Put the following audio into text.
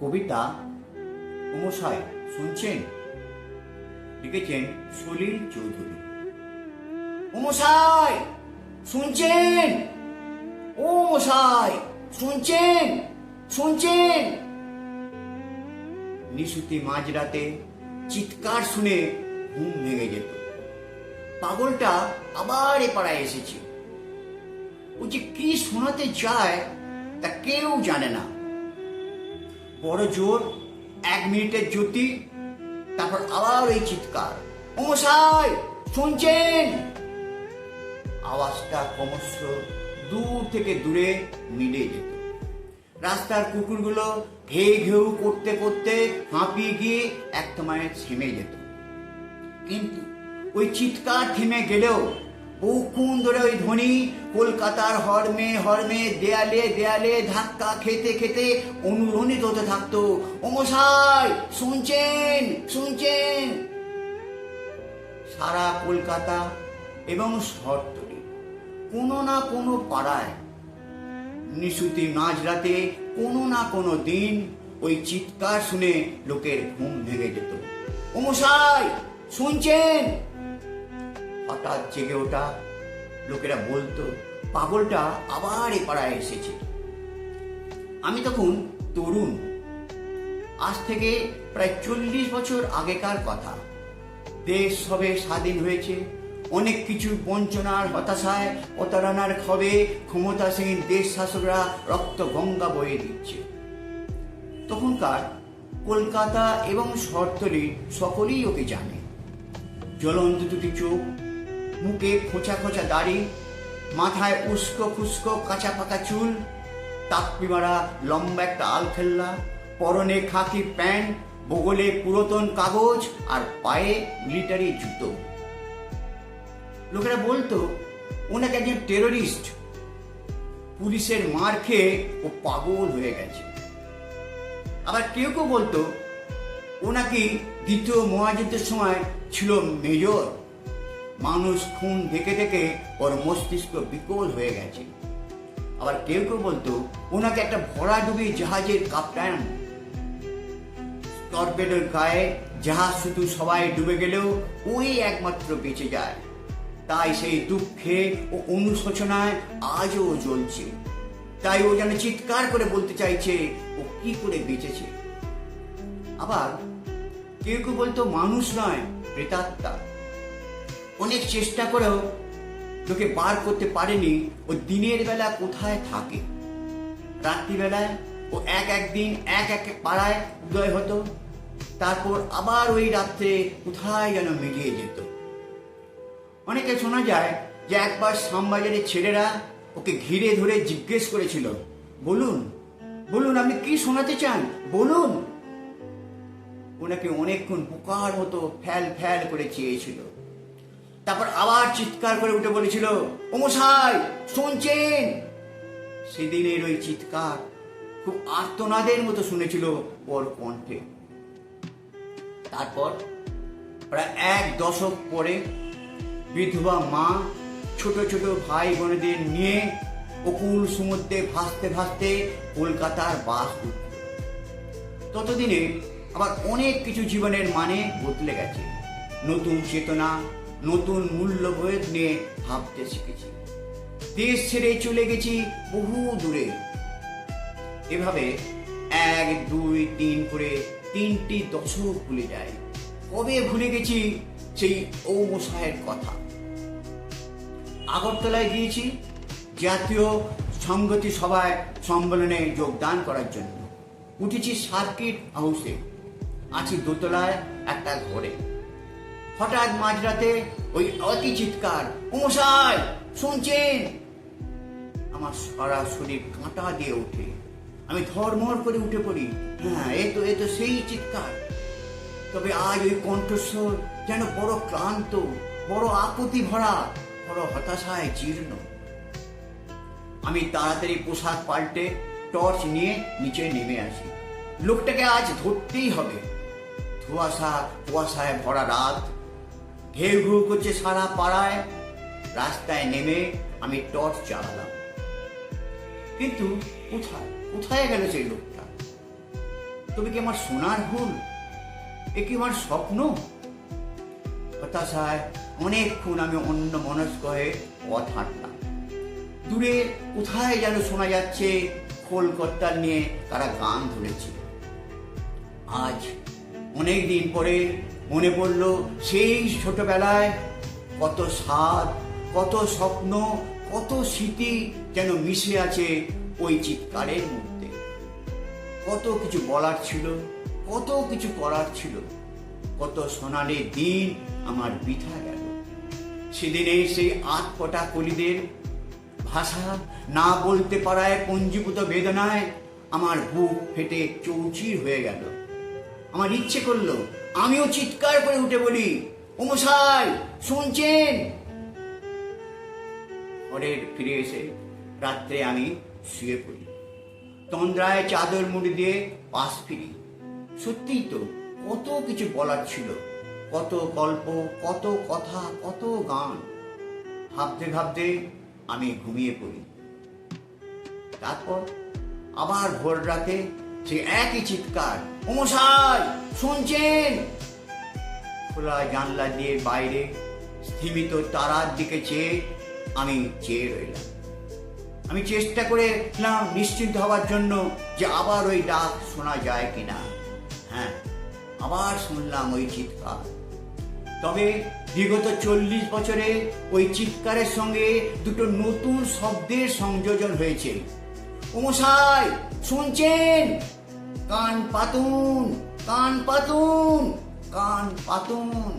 কবিতা মশাই শুনছেন, লিখেছেন সলিল চৌধুরী। ও মশাই শুনছেন, ও মশাই শুনছেন, শুনছেন। নিশুতি মাঝরাতে চিৎকার শুনে ঘুম ভেঙে যেত। পাগলটা আবার এ পাড়ায় এসেছে। ও যে কি শোনাতে চায় তা কেউ জানে না। বড় জোর 1 মিনিটের জ্যোতি, তারপর আবার ওই চিৎকার, ও মশাই শুনছেন। আওয়াজটা ক্রমশ দূর থেকে দূরে মিলে যেত। রাস্তার কুকুরগুলো ঘেউ ঘেউ করতে করতে হাঁপিয়ে গিয়ে এক সময় থেমে যেত। কিন্তু ওই চিৎকার থেমে গেলেও বহুক্ষণ ধরে ওই ধ্বনি কলকাতার হর্মে হর্মে দেয়ালে দেয়ালে ধাক্কা খেতে খেতে অনুরণিত হতে থাকতো। ও মশাই শুনছেন, শুনছেন। সারা কলকাতা এবং শহরতলি কোনো না কোনো পাড়ায় নিশুতি মাঝরাতে কোনো না কোনো দিন ওই চিৎকার শুনে লোকের ঘুম ভেঙে যেত। ও মশাই শুনছেন। হঠাৎ জেগে ওঠা লোকেরা বলতো, পাগলটা আবার এ পাড়ায় এসেছে। আমি তখন তরুণ, আজ থেকে প্রায় 40 বছর আগেকার কথা। দেশ সবে স্বাধীন হয়েছে। অনেক কিছু বঞ্চনার হতাশায় প্রতারণার ক্ষোভে ক্ষমতাসীন দেশ শাসকরা রক্ত গঙ্গা বয়ে দিচ্ছে। তখনকার কলকাতা এবং শহরতলি সকলেই ওকে জানে। জ্বলন্ত দুটি চোখ, মুখে খোঁচা খোঁচা দাড়ি, মাথায় উস্কো খুস্কো কাঁচা পাকা চুল, তাপ্পি মারা লম্বা একটা আলখেল্লা, পরনে খাকি প্যান্ট, বগলে পুরাতন কাগজ আর পায়ে মিলিটারি জুতো। লোকেরা বলতো ওনাকে একজন টেররিস্ট, পুলিশের মার খেয়ে ও পাগল হয়ে গেছে। আবার কেউ কেউ বলতো ও নাকি দ্বিতীয় মহাযুদ্ধের সময় ছিল মেজর, মানুষ খুন দেখে দেখে ওর মস্তিষ্ক বিকল হয়ে গেছে। আবার কেউ কেউ বলতো ওনাকে একটা ভরাডুবি জাহাজের কাপ্তান, টর্পেডোর গায়ে জাহাজ শুধু সবাই ডুবে গেলেও ওই একমাত্র বেঁচে যায়। তাই সেই দুঃখে ও অনুশোচনায় আজও জ্বলছে। তাই ও যেন চিৎকার করে বলতে চাইছে ও কি করে বেঁচেছে। আবার কেউ কেউ বলতো মানুষ নয়, প্রেতাত্মা। অনেক চেষ্টা করেও লোকে বার করতে পারেনি ও দিনের বেলা কোথায় থাকে। রাত্রিবেলায় ও একদিন এক পাড়ায় উদয় হতো, তারপর আবার ওই রাত্রে কোথায় যেন মিলিয়ে যেত। অনেকে শোনা যায় যে একবার শ্যামবাজারের ছেলেরা ওকে ঘিরে ধরে জিজ্ঞেস করেছিল, বলুন বলুন আপনি কি শোনাতে চান, বলুন। ওনাকে অনেকক্ষণ বোকার মতো ফ্যাল ফ্যাল করে চেয়েছিল। তারপর আবার চিৎকার করে উঠে বলেছিল, ও মশাই শুনছেন। সেদিনের ওই চিৎকার খুব আর্তনাদের মতো শুনেছিল ওর কণ্ঠে। তারপর প্রায় 1 দশক পরে বিধবা মা ছোট ছোট ভাই বোনেদের নিয়ে অকুল সমুদ্রে ভাসতে ভাসতে কলকাতার বাস উঠল। ততদিনে আবার অনেক কিছু জীবনের মানে বদলে গেছে। নতুন চেতনা, নতুন মূল্যবোধ নিয়ে ভাবতে শিখেছি। দেশ ছেড়ে চলে গেছি বহু দূরে। এভাবে 1, 2, 3 করে 3টি দশক ভুলে যায়। কবে ভুলে গেছি সেই ও মশাইয়ের কথা। আগরতলায় গিয়েছি জাতীয় সংহতি সভায় সম্মেলনে যোগদান করার জন্য। উঠেছি সার্কিট হাউসে, আছি দোতলায় একটা ঘরে। হঠাৎ মাঝরাতে ওই অতি চিৎকার, ও মশাই শুনছেন। আমার সারা শরীর কাঁটা দিয়ে ওঠে। আমি ধর্মর করে উঠে পড়ি। হ্যাঁ, এ তো সেই চিৎকার। তবে আজ ওই কণ্ঠস্বর যেন বড় ক্লান্ত, বড় আকুতি ভরা, বড় হতাশায় জীর্ণ। আমি তাড়াতাড়ি পোশাক পাল্টে টর্চ নিয়ে নিচে নেমে আসি। লোকটাকে আজ ধরতেই হবে। কুয়াশায় ভরা রাত, ঘেউ ঘেউ করছে সারা পাড়ায়। রাস্তায় নেমে আমি টর্চ জ্বালালাম, কিন্তু কোথায় কোথায় গেল সেই লোকটা? তবে কি আমার সোনার ভুল? এ কি আমার স্বপ্ন? হতাশায় অনেকক্ষণ আমি অন্য মনস্ক হয়ে পথ হাঁটলাম। দূরে কোথায় যেন শোনা যাচ্ছে খোল করতাল নিয়ে তারা গান ধরেছে। আজ অনেক দিন পরে মনে পড়ল সেই ছোটবেলায় কত স্বাদ, কত স্বপ্ন, কত স্মৃতি যেন মিশে আছে ওই চিৎকারের মধ্যে। কত কিছু বলার ছিল, কত কিছু করার ছিল, কত সোনালি দিন আমার বৃথা গেল। সেদিনে সেই আধপটা কলিদের ভাষা না বলতে পারায় পঞ্জীভূত বেদনায় আমার বুক ফেটে চৌচির হয়ে গেল। আমার ইচ্ছে করলো আমিও চিৎকার করে উঠে বলি, ও মশাই শুনছেন? ঘরের ফিরে এসে রাত্রে আমি শুয়ে পড়ি, তন্দ্রায় চাদর মুড়ি দিয়ে পাশ ফিরি। সত্যিই তো কত কিছু বলার ছিল, কত গল্প, কত কথা, কত গান। ভাবতে ভাবতে আমি ঘুমিয়ে পড়ি। তারপর আবার ভোর রাতে সে একই চিৎকার, ও মশাই শুনছেন? খোলা জানলা দিয়ে বাইরে স্থিমিত তারার দিকে চেয়ে আমি চেয়ে রইলাম। আমি চেষ্টা করেছিলাম নিশ্চিন্ত হওয়ার জন্য যে আবার ওই ডাক শোনা যায় কিনা। হ্যাঁ, আবার শুনলাম ওই চিৎকার। তবে বিগত 40 বছরে ওই চিৎকারের সঙ্গে দুটো নতুন শব্দের সংযোজন হয়েছে। ও মশাই শুনছেন? কান পাতুন, কান পাতুন, কান পাতুন।